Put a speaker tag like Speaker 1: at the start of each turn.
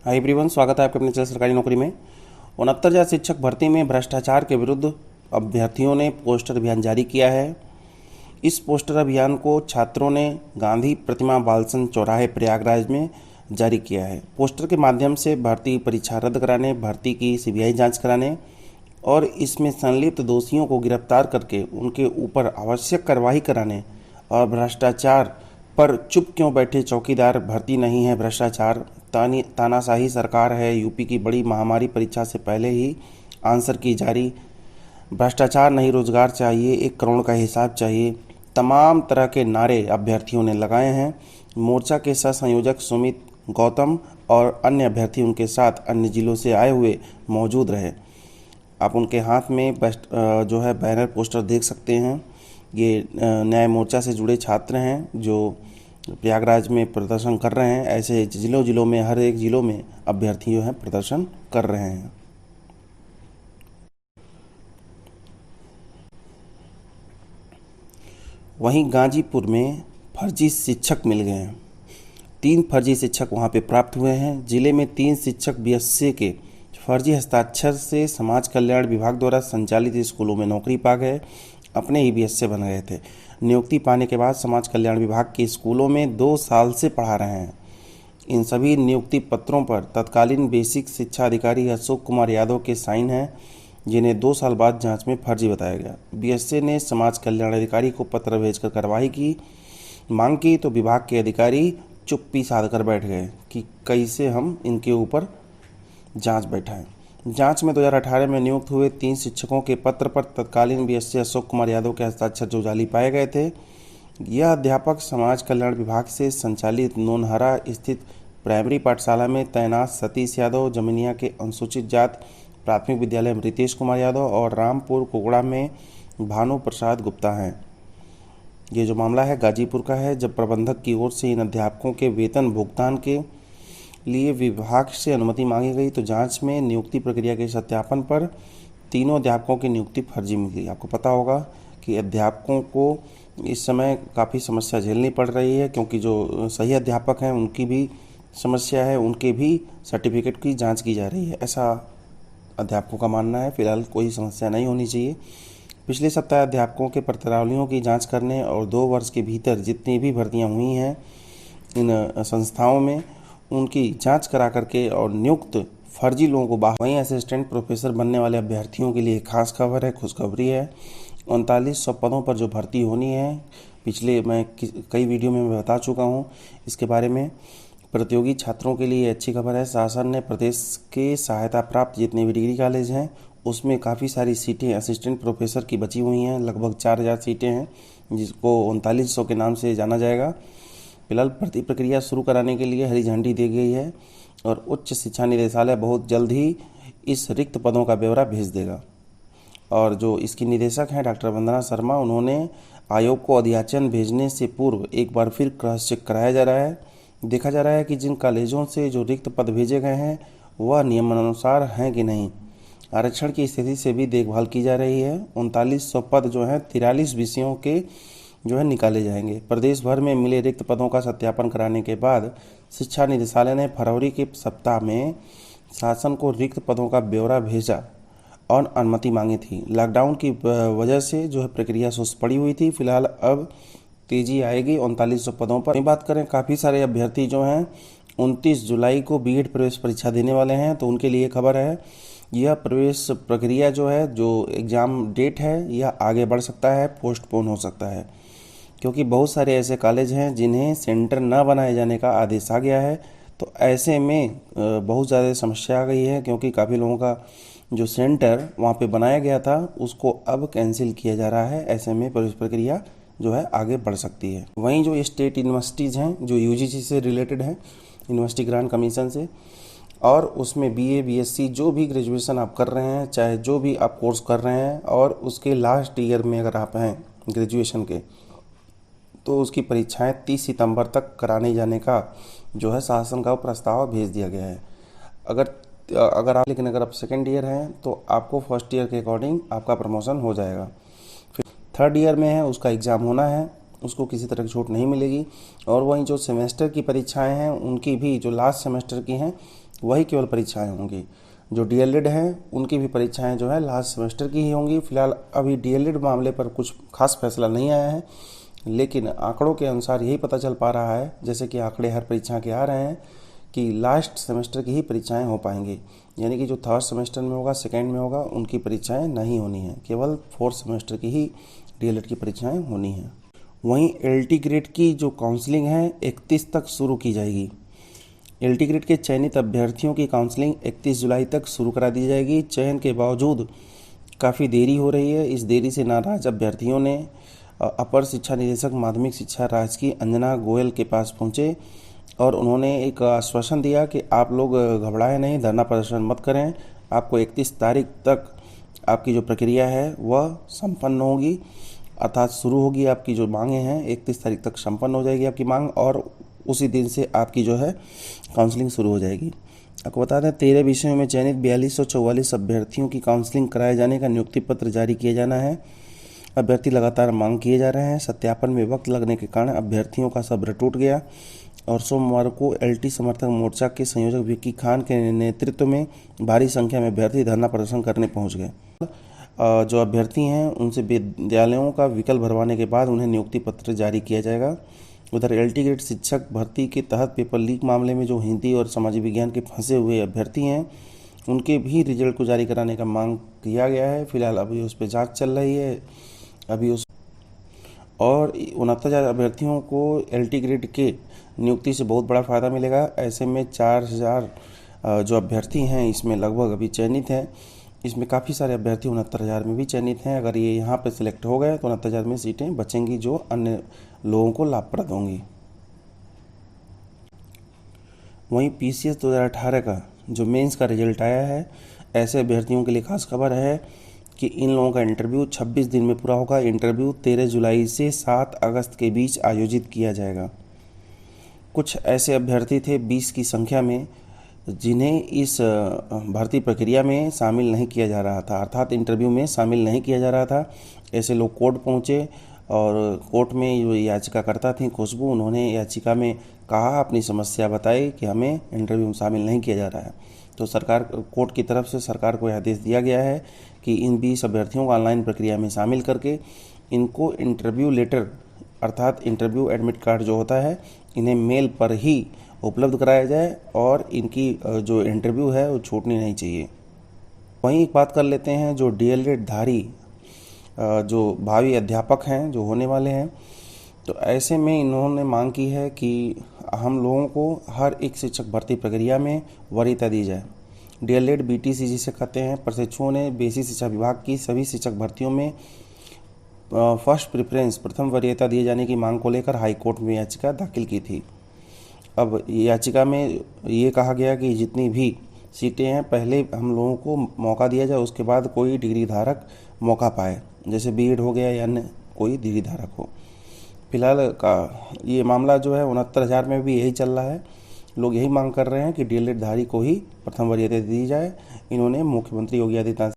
Speaker 1: Hi everyone, स्वागत है आपके अपने चैनल सरकारी नौकरी में। 69,000 शिक्षक भर्ती में भ्रष्टाचार के विरुद्ध अभ्यर्थियों ने पोस्टर अभियान जारी किया है। इस पोस्टर अभियान को छात्रों ने गांधी प्रतिमा बालसन चौराहे प्रयागराज में जारी किया है। पोस्टर के माध्यम से भर्ती परीक्षा रद्द कराने, भर्ती की सीबीआई जांच कराने और इसमें संलिप्त दोषियों को गिरफ्तार करके उनके ऊपर आवश्यक कार्रवाई कराने और भ्रष्टाचार पर चुप क्यों बैठे चौकीदार, भर्ती नहीं है भ्रष्टाचार, तानाशाही सरकार है, यूपी की बड़ी महामारी परीक्षा से पहले ही आंसर की जारी, भ्रष्टाचार नहीं रोजगार चाहिए, 1 करोड़ का हिसाब चाहिए, तमाम तरह के नारे अभ्यर्थियों ने लगाए हैं। मोर्चा के सह संयोजक सुमित गौतम और अन्य अभ्यर्थी उनके साथ अन्य जिलों से आए हुए मौजूद रहे। आप उनके हाथ में जो है बैनर पोस्टर देख सकते हैं। ये न्याय मोर्चा से जुड़े छात्र हैं जो प्रयागराज में प्रदर्शन कर रहे हैं। ऐसे जिलों में हर एक जिलों में अभ्यर्थी जो हैं प्रदर्शन कर रहे हैं। वहीं गाजीपुर में फर्जी शिक्षक मिल गए हैं। 3 फर्जी शिक्षक वहां पे प्राप्त हुए हैं। जिले में 3 शिक्षक बीएससी के फर्जी हस्ताक्षर से समाज कल्याण विभाग द्वारा संचालित स्कूलों में नौकरी पा गए, अपने ही बीएससी बन गए थे। नियुक्ति पाने के बाद समाज कल्याण विभाग के स्कूलों में 2 साल से पढ़ा रहे हैं। इन सभी नियुक्ति पत्रों पर तत्कालीन बेसिक शिक्षा अधिकारी अशोक कुमार यादव के साइन हैं, जिन्हें 2 साल बाद जांच में फर्जी बताया गया। बीएससी ने समाज कल्याण अधिकारी को पत्र भेजकर कार्रवाई की मांग की तो विभाग के अधिकारी चुप्पी साध कर बैठ गए कि कैसे हम इनके ऊपर जांच बैठाएं। जांच में 2018 में नियुक्त हुए 3 शिक्षकों के पत्र पर तत्कालीन बीएससी अशोक कुमार यादव के हस्ताक्षर जो जाली पाए गए थे। यह अध्यापक समाज कल्याण विभाग से संचालित नोनहरा स्थित प्राइमरी पाठशाला में तैनात सतीश यादव, जमिनिया के अनुसूचित जाति प्राथमिक विद्यालय में रितेश कुमार यादव और रामपुर कुगड़ा में भानु प्रसाद गुप्ता हैं। ये जो मामला है गाजीपुर का है। जब प्रबंधक की ओर से इन अध्यापकों के वेतन भुगतान के लिए विभाग से अनुमति मांगी गई तो जांच में नियुक्ति प्रक्रिया के सत्यापन पर तीनों अध्यापकों की नियुक्ति फर्जी मिली। आपको पता होगा कि अध्यापकों को इस समय काफ़ी समस्या झेलनी पड़ रही है, क्योंकि जो सही अध्यापक हैं उनकी भी समस्या है, उनके भी सर्टिफिकेट की जांच की जा रही है, ऐसा अध्यापकों का मानना है। फिलहाल कोई समस्या नहीं होनी चाहिए। पिछले सप्ताह अध्यापकों के प्रत्यावर्तियों की जाँच करने और 2 वर्ष के भीतर जितनी भी भर्तियाँ हुई हैं इन संस्थाओं में उनकी जांच करा करके और नियुक्त फर्जी लोगों को बाहर। वहीं असिस्टेंट प्रोफेसर बनने वाले अभ्यर्थियों के लिए खास खबर है, खुशखबरी है। 3900 पदों पर जो भर्ती होनी है, पिछले मैं कई वीडियो में मैं बता चुका हूं इसके बारे में। प्रतियोगी छात्रों के लिए अच्छी खबर है। शासन ने प्रदेश के सहायता प्राप्त जितने भी डिग्री कॉलेज हैं उसमें काफ़ी सारी सीटें असिस्टेंट प्रोफेसर की बची हुई हैं। लगभग 4000 सीटें हैं, जिसको 3900 के नाम से जाना जाएगा। फिलहाल भर्ती प्रक्रिया शुरू कराने के लिए हरी झंडी दी गई है और उच्च शिक्षा निदेशालय बहुत जल्द ही इस रिक्त पदों का ब्यौरा भेज देगा। और जो इसकी निदेशक हैं डॉक्टर वंदना शर्मा, उन्होंने आयोग को अध्याचन भेजने से पूर्व एक बार फिर क्रॉस चेक कराया जा रहा है। देखा जा रहा है कि जिन कॉलेजों से जो रिक्त पद भेजे गए हैं वह नियमानुसार हैं कि नहीं। आरक्षण की स्थिति से भी देखभाल की जा रही है। 3900 पद जो हैं 43 विषयों के जो है निकाले जाएंगे। प्रदेश भर में मिले रिक्त पदों का सत्यापन कराने के बाद शिक्षा निदेशालय ने फरवरी के सप्ताह में शासन को रिक्त पदों का ब्यौरा भेजा और अनुमति मांगी थी। लॉकडाउन की वजह से जो है प्रक्रिया सुस्त पड़ी हुई थी। फिलहाल अब तेजी आएगी 3900 पदों पर। बात करें, काफ़ी सारे अभ्यर्थी जो हैं 29 जुलाई को बीएड प्रवेश परीक्षा देने वाले हैं, तो उनके लिए खबर है। यह प्रवेश प्रक्रिया जो है, जो एग्ज़ाम डेट है, यह आगे बढ़ सकता है, पोस्टपोन हो सकता है, क्योंकि बहुत सारे ऐसे कॉलेज हैं जिन्हें सेंटर न बनाए जाने का आदेश आ गया है। तो ऐसे में बहुत ज़्यादा समस्या आ गई है, क्योंकि काफ़ी लोगों का जो सेंटर वहाँ पे बनाया गया था उसको अब कैंसिल किया जा रहा है। ऐसे में प्रवेश प्रक्रिया जो है आगे बढ़ सकती है। वहीं जो स्टेट यूनिवर्सिटीज़ हैं जो यूजीसी से रिलेटेड हैं, यूनिवर्सिटी ग्रांट कमीशन से, और उसमें बीए बीएससी जो भी ग्रेजुएशन आप कर रहे हैं, चाहे जो भी आप कोर्स कर रहे हैं और उसके लास्ट ईयर में अगर आप हैं ग्रेजुएशन के, तो उसकी परीक्षाएं 30 सितंबर तक कराने जाने का जो है शासन का प्रस्ताव भेज दिया गया है। अगर आप सेकेंड ईयर हैं तो आपको फर्स्ट ईयर के अकॉर्डिंग आपका प्रमोशन हो जाएगा। फिर थर्ड ईयर में है उसका एग्ज़ाम होना है, उसको किसी तरह की छूट नहीं मिलेगी। और वहीं जो सेमेस्टर की परीक्षाएं हैं उनकी भी जो लास्ट सेमेस्टर की हैं वही केवल परीक्षाएं होंगी। जो डीएलएड हैं उनकी भी परीक्षाएं जो है लास्ट सेमेस्टर की ही होंगी। फिलहाल अभी डीएलएड मामले पर कुछ खास फैसला नहीं आया है, लेकिन आंकड़ों के अनुसार यही पता चल पा रहा है, जैसे कि आंकड़े हर परीक्षा के आ रहे हैं, कि लास्ट सेमेस्टर की ही परीक्षाएं हो पाएंगी। यानी कि जो थर्ड सेमेस्टर में होगा, सेकेंड में होगा, उनकी परीक्षाएं नहीं होनी हैं, केवल फोर्थ सेमेस्टर की ही डीएलएड की परीक्षाएं होनी हैं। वहीं एलटी ग्रेड की जो काउंसलिंग है 31 तक शुरू की जाएगी। एलटी ग्रेड के चयनित अभ्यर्थियों की काउंसलिंग 31 जुलाई तक शुरू करा दी जाएगी। चयन के बावजूद काफ़ी देरी हो रही है। इस देरी से नाराज अभ्यर्थियों ने अपर शिक्षा निदेशक माध्यमिक शिक्षा राज्य की अंजना गोयल के पास पहुंचे और उन्होंने एक आश्वासन दिया कि आप लोग घबराएं नहीं, धरना प्रदर्शन मत करें, आपको 31 तारीख तक आपकी जो प्रक्रिया है वह संपन्न होगी, अर्थात शुरू होगी। आपकी जो मांगें हैं 31 तारीख तक संपन्न हो जाएगी आपकी मांग, और उसी दिन से आपकी जो है काउंसलिंग शुरू हो जाएगी। आपको बता दें 13 विषयों में चयनित 4244 अभ्यर्थियों की काउंसलिंग कराए जाने का नियुक्ति पत्र जारी किया जाना है। अभ्यर्थी लगातार मांग किए जा रहे हैं। सत्यापन में वक्त लगने के कारण अभ्यर्थियों का सब्र टूट गया और सोमवार को एलटी समर्थक मोर्चा के संयोजक विक्की खान के नेतृत्व में भारी संख्या में अभ्यर्थी धरना प्रदर्शन करने पहुंच गए। जो अभ्यर्थी हैं उनसे विद्यालयों का विकल्प भरवाने के बाद उन्हें नियुक्ति पत्र जारी किया जाएगा। उधर एलटी ग्रेड शिक्षक भर्ती के तहत पेपर लीक मामले में जो हिंदी और सामाजिक विज्ञान के फंसे हुए अभ्यर्थी हैं उनके भी रिजल्ट को जारी कराने का मांग किया गया है। फिलहाल अभी उस पर जांच चल रही है। अभी उस और 69,000 अभ्यर्थियों को एलटी ग्रेड के नियुक्ति से बहुत बड़ा फ़ायदा मिलेगा। ऐसे में 4,000 जो अभ्यर्थी हैं इसमें लगभग अभी चयनित हैं। इसमें काफ़ी सारे अभ्यर्थी 69,000 में भी चयनित हैं। अगर ये यहाँ पे सिलेक्ट हो गए तो 69,000 में सीटें बचेंगी जो अन्य लोगों को लाभप्रद होंगी। वहीं पीसीएस 2018 का जो मेंस का रिजल्ट आया है, ऐसे अभ्यर्थियों के लिए खास खबर है कि इन लोगों का इंटरव्यू 26 दिन में पूरा होगा। इंटरव्यू 13 जुलाई से 7 अगस्त के बीच आयोजित किया जाएगा। कुछ ऐसे अभ्यर्थी थे 20 की संख्या में जिन्हें इस भर्ती प्रक्रिया में शामिल नहीं किया जा रहा था, अर्थात इंटरव्यू में शामिल नहीं किया जा रहा था। ऐसे लोग कोर्ट पहुंचे और कोर्ट में जो याचिकाकर्ता थी खुशबू, उन्होंने याचिका में कहा, अपनी समस्या बताई कि हमें इंटरव्यू में शामिल नहीं किया जा रहा है। तो सरकार कोर्ट की तरफ से सरकार को आदेश दिया गया है कि इन 20 अभ्यर्थियों को ऑनलाइन प्रक्रिया में शामिल करके इनको इंटरव्यू लेटर अर्थात इंटरव्यू एडमिट कार्ड जो होता है इन्हें मेल पर ही उपलब्ध कराया जाए और इनकी जो इंटरव्यू है वो छूटनी नहीं चाहिए। वहीं एक बात कर लेते हैं जो डीएलएड धारी जो भावी अध्यापक हैं जो होने वाले हैं, तो ऐसे में इन्होंने मांग की है कि हम लोगों को हर एक शिक्षक भर्ती प्रक्रिया में वरीयता दी जाए। डीएलएड बीटीसी जिसे कहते हैं, प्रशिक्षुओं ने बेसिक शिक्षा विभाग की सभी शिक्षक भर्तियों में फर्स्ट प्रेफरेंस प्रथम वरीयता दिए जाने की मांग को लेकर हाईकोर्ट में याचिका दाखिल की थी। अब याचिका में ये कहा गया कि जितनी भी सीटें हैं पहले हम लोगों को मौका दिया जाए, उसके बाद कोई डिग्री धारक मौका पाए, जैसे बीएड हो गया या अन्य कोई डिग्री धारक हो। फिलहाल का ये मामला जो है 69,000 में भी यही चल रहा है। लोग यही मांग कर रहे हैं कि डीएलएड धारी को ही प्रथम वरीयता दी जाए। इन्होंने मुख्यमंत्री योगी आदित्यनाथ